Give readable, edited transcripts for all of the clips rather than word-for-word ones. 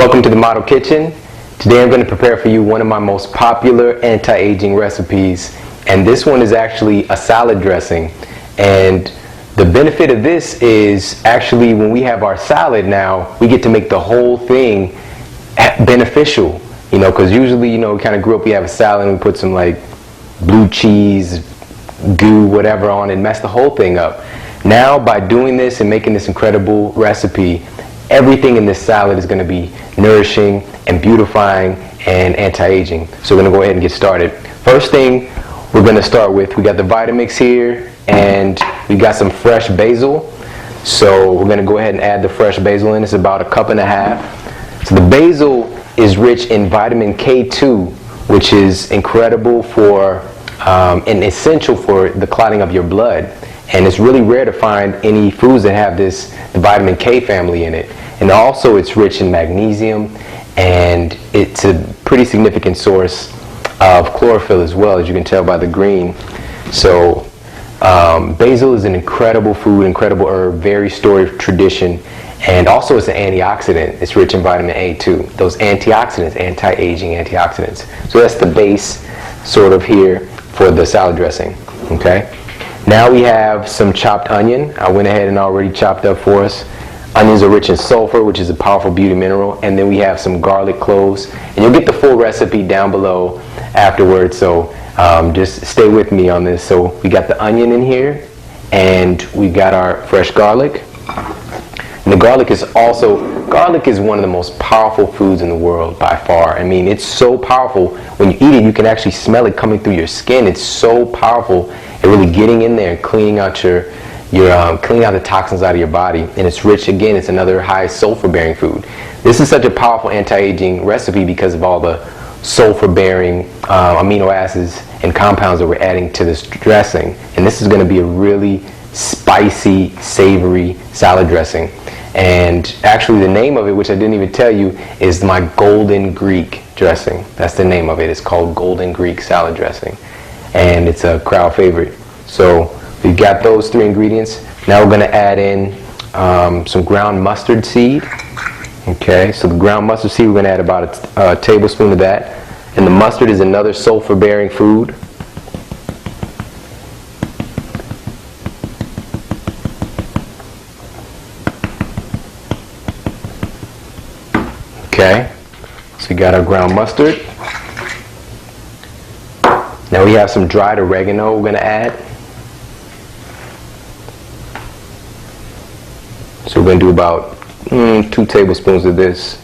Welcome to the Model Kitchen. Today I'm going to prepare for you one of my most popular anti-aging recipes, and this one is actually a salad dressing. And the benefit of this is actually when we have our salad now, we get to make the whole thing beneficial, because usually, we kind of grew up, we have a salad and we put some like blue cheese, goo, whatever on it and mess the whole thing up. Now by doing this and making this incredible recipe, everything in this salad is going to be nourishing and beautifying and anti-aging. So we're going to go ahead and get started. First thing we're going to start with, we got the Vitamix here and we got some fresh basil. So we're going to go ahead and add the fresh basil in. It's about 1.5 cups. So the basil is rich in vitamin K2, which is incredible for and essential for the clotting of your blood. And it's really rare to find any foods that have the vitamin K family in it. And also it's rich in magnesium, and it's a pretty significant source of chlorophyll as well, as you can tell by the green. So basil is an incredible food, incredible herb, very storied tradition. And also it's an antioxidant. It's rich in vitamin A too. Those antioxidants, anti-aging antioxidants. So that's the base sort of here for the salad dressing, okay? Now we have some chopped onion. I went ahead and already chopped up for us. Onions are rich in sulfur, which is a powerful beauty mineral. And then we have some garlic cloves. And you'll get the full recipe down below afterwards, so just stay with me on this. So we got the onion in here, and we got our fresh garlic. And the garlic is one of the most powerful foods in the world by far. I mean, it's so powerful. When you eat it, you can actually smell it coming through your skin. It's so powerful at really getting in there and cleaning out cleaning out the toxins out of your body. And it's rich, again, it's another high sulfur bearing food. This is such a powerful anti-aging recipe because of all the sulfur bearing amino acids and compounds that we're adding to this dressing. And this is going to be a really spicy, savory salad dressing. And actually the name of it, which I didn't even tell you, is my Golden Greek dressing. That's the name of it. It's called Golden Greek salad dressing. And it's a crowd favorite. So we've got those 3 ingredients. Now we're going to add in some ground mustard seed. Okay, so the ground mustard seed, we're going to add about a tablespoon of that. And the mustard is another sulfur bearing food. Okay, so we got our ground mustard. Now we have some dried oregano we're going to add. So we're going to do about 2 tablespoons of this.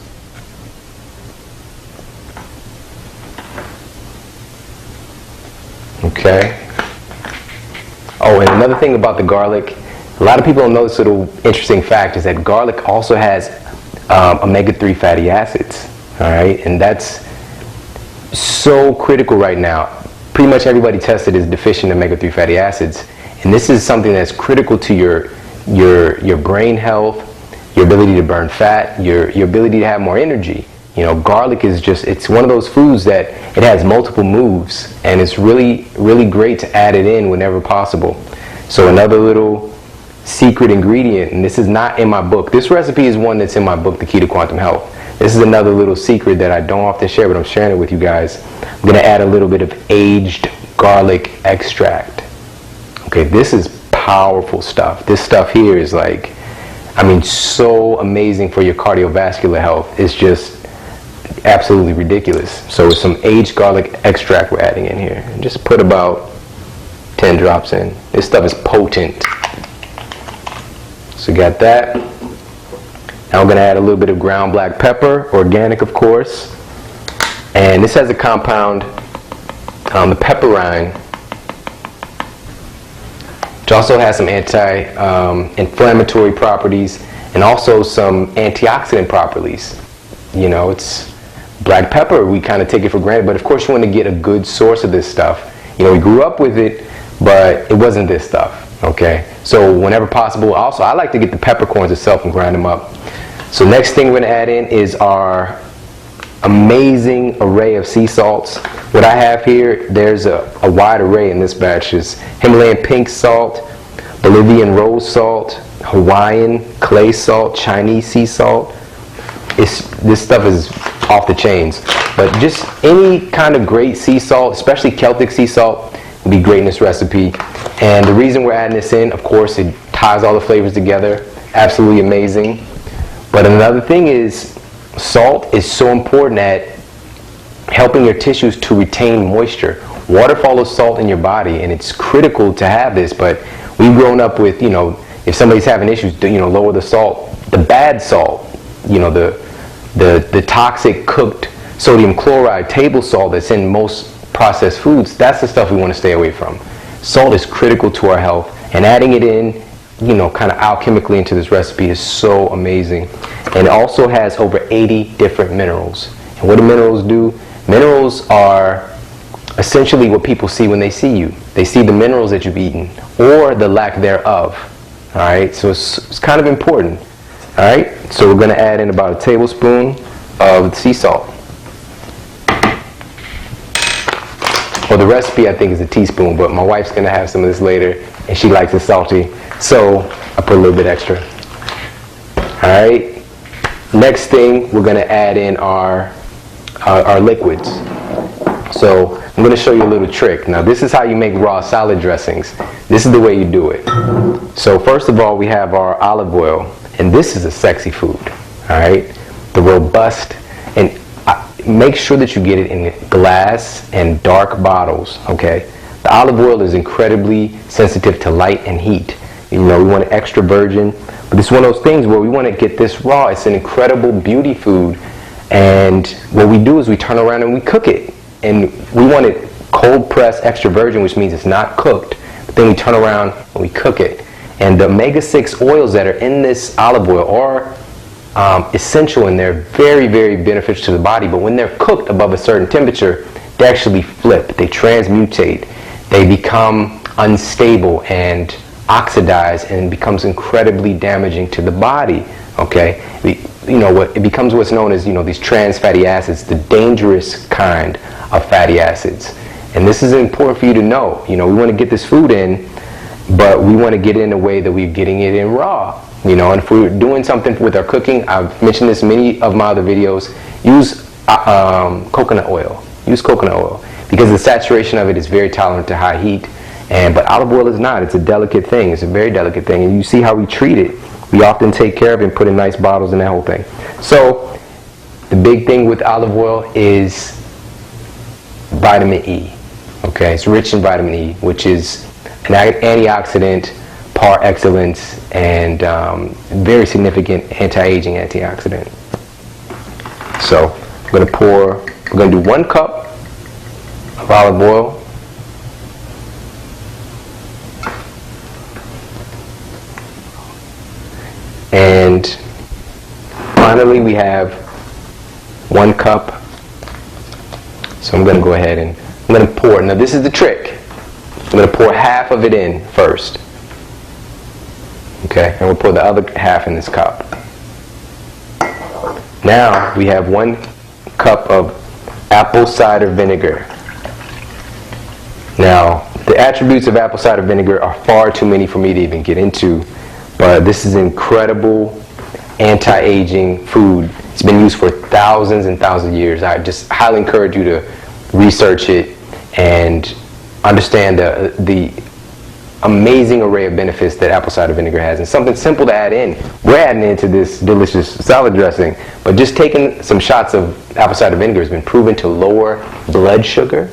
Okay. Oh, and another thing about the garlic, a lot of people don't know this little interesting fact, is that garlic also has omega-3 fatty acids, all right? And that's so critical right now. Pretty much everybody tested is deficient in omega-3 fatty acids, and this is something that's critical to your brain health, your ability to burn fat, your ability to have more energy. Garlic is it's one of those foods that it has multiple moves, and it's really, really great to add it in whenever possible. So another little secret ingredient, and this is not in my book. This recipe is one that's in my book, The Key to Quantum Health. This is another little secret that I don't often share, but I'm sharing it with you guys. I'm going to add a little bit of aged garlic extract. Okay, this is powerful stuff. This stuff here is so amazing for your cardiovascular health. It's just absolutely ridiculous. So with some aged garlic extract we're adding in here. And just put about 10 drops in. This stuff is potent. So got that. Now we're going to add a little bit of ground black pepper, organic of course. And this has a compound, the pepperine, which also has some anti-inflammatory properties and also some antioxidant properties. It's black pepper, we kind of take it for granted, but of course you want to get a good source of this stuff. We grew up with it, but it wasn't this stuff. Okay, so whenever possible, also I like to get the peppercorns itself and grind them up. So next thing we're going to add in is our amazing array of sea salts. What I have here, there's a wide array in this batch. Is Himalayan pink salt, Bolivian rose salt, Hawaiian clay salt, Chinese sea salt, this stuff is off the chains. But just any kind of great sea salt, especially Celtic sea salt, would be great in this recipe. And the reason we're adding this in, of course, it ties all the flavors together. Absolutely amazing. But another thing is, salt is so important at helping your tissues to retain moisture. Water follows salt in your body, and it's critical to have this. But we've grown up with, if somebody's having issues, lower the salt, the bad salt, the toxic cooked sodium chloride table salt that's in most processed foods. That's the stuff we want to stay away from. Salt is critical to our health, and adding it in, kind of alchemically into this recipe is so amazing. And it also has over 80 different minerals. And what do minerals do? Minerals are essentially what people see when they see you. They see the minerals that you've eaten or the lack thereof. All right, so it's kind of important. All right, so we're going to add in about a tablespoon of sea salt. Well, the recipe I think is a teaspoon, but my wife's going to have some of this later, and she likes it salty, so I put a little bit extra. All right, next thing we're going to add in our liquids. So I'm going to show you a little trick. Now this is how you make raw salad dressings. This is the way you do it. So first of all, we have our olive oil, and this is a sexy food. All right, the robust, and make sure that you get it in glass and dark bottles. Okay, the olive oil is incredibly sensitive to light and heat. We want an extra virgin, but it's one of those things where we want to get this raw. It's an incredible beauty food, and what we do is we turn around and we cook it. And we want it cold pressed extra virgin, which means it's not cooked. But then we turn around and we cook it. And the omega-6 oils that are in this olive oil are essential, and they're very, very beneficial to the body. But when they're cooked above a certain temperature, they actually flip. They transmutate. They become unstable and oxidize, and becomes incredibly damaging to the body. Okay, it becomes what's known as these trans fatty acids, the dangerous kind of fatty acids. And this is important for you to know. We want to get this food in, but we want to get it in a way that we're getting it in raw. And if we're doing something with our cooking, I've mentioned this in many of my other videos, use coconut oil. Use coconut oil because the saturation of it is very tolerant to high heat. But olive oil is not. It's a delicate thing. It's a very delicate thing. And you see how we treat it. We often take care of it and put in nice bottles and that whole thing. So the big thing with olive oil is vitamin E. Okay, it's rich in vitamin E, which is an antioxidant par excellence, and very significant anti-aging antioxidant. So we're going to do 1 cup of olive oil. And finally we have 1 cup. So I'm going to go ahead and I'm going to pour. Now this is the trick. I'm going to pour half of it in first. Okay, and we'll pour the other half in this cup. Now we have 1 cup of apple cider vinegar. Now the attributes of apple cider vinegar are far too many for me to even get into. But this is incredible anti-aging food. It's been used for thousands and thousands of years. I just highly encourage you to research it and understand the amazing array of benefits that apple cider vinegar has. And something simple to add in. We're adding into this delicious salad dressing, but just taking some shots of apple cider vinegar has been proven to lower blood sugar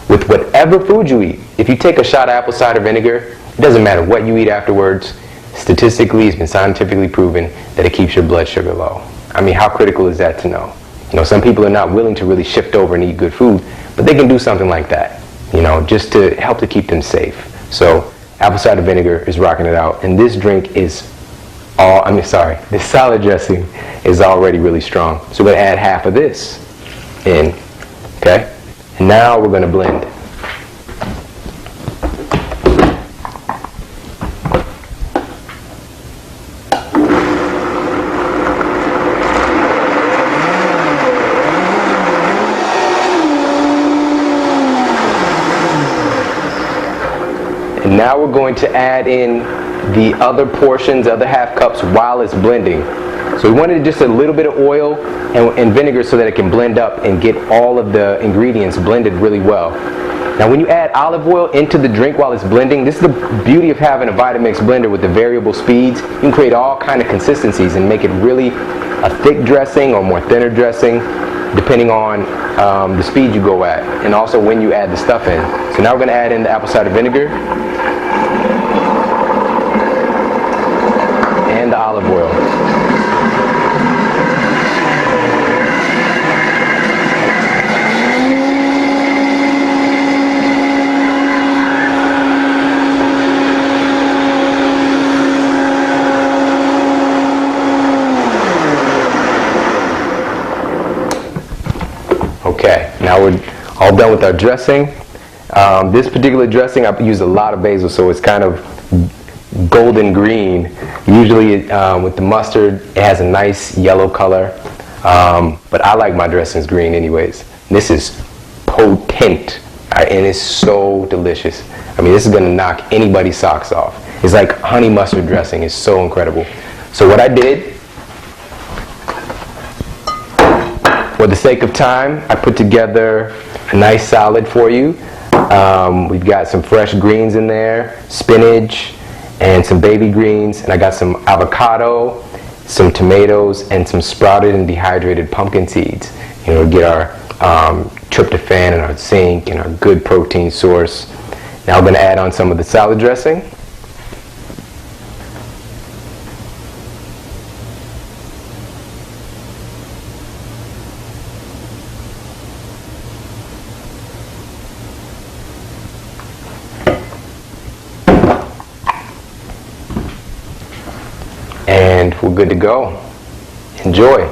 with whatever food you eat. If you take a shot of apple cider vinegar, it doesn't matter what you eat afterwards. Statistically, it's been scientifically proven that it keeps your blood sugar low. I mean, how critical is that to know? Some people are not willing to really shift over and eat good food, but they can do something like that, just to help to keep them safe. So apple cider vinegar is rocking it out, and this drink is this salad dressing is already really strong. So we're going to add half of this in, okay? And now we're going to blend. And now we're going to add in the other portions, other half cups while it's blending. So we wanted just a little bit of oil and vinegar so that it can blend up and get all of the ingredients blended really well. Now when you add olive oil into the drink while it's blending, this is the beauty of having a Vitamix blender with the variable speeds. You can create all kind of consistencies and make it really a thick dressing or more thinner dressing, depending on the speed you go at, and also when you add the stuff in. So now we're going to add in the apple cider vinegar and the olive oil. Okay, now we're all done with our dressing. This particular dressing, I use a lot of basil, so it's kind of golden green. Usually with the mustard, it has a nice yellow color, but I like my dressings green anyways. This is potent, and it's so delicious. I mean, this is gonna knock anybody's socks off. It's like honey mustard dressing. It's so incredible. So what I did, for the sake of time, I put together a nice salad for you. We've got some fresh greens in there, spinach, and some baby greens, and I got some avocado, some tomatoes, and some sprouted and dehydrated pumpkin seeds. You know, get our tryptophan and our zinc and our good protein source. Now we're going to add on some of the salad dressing. And we're good to go. Enjoy.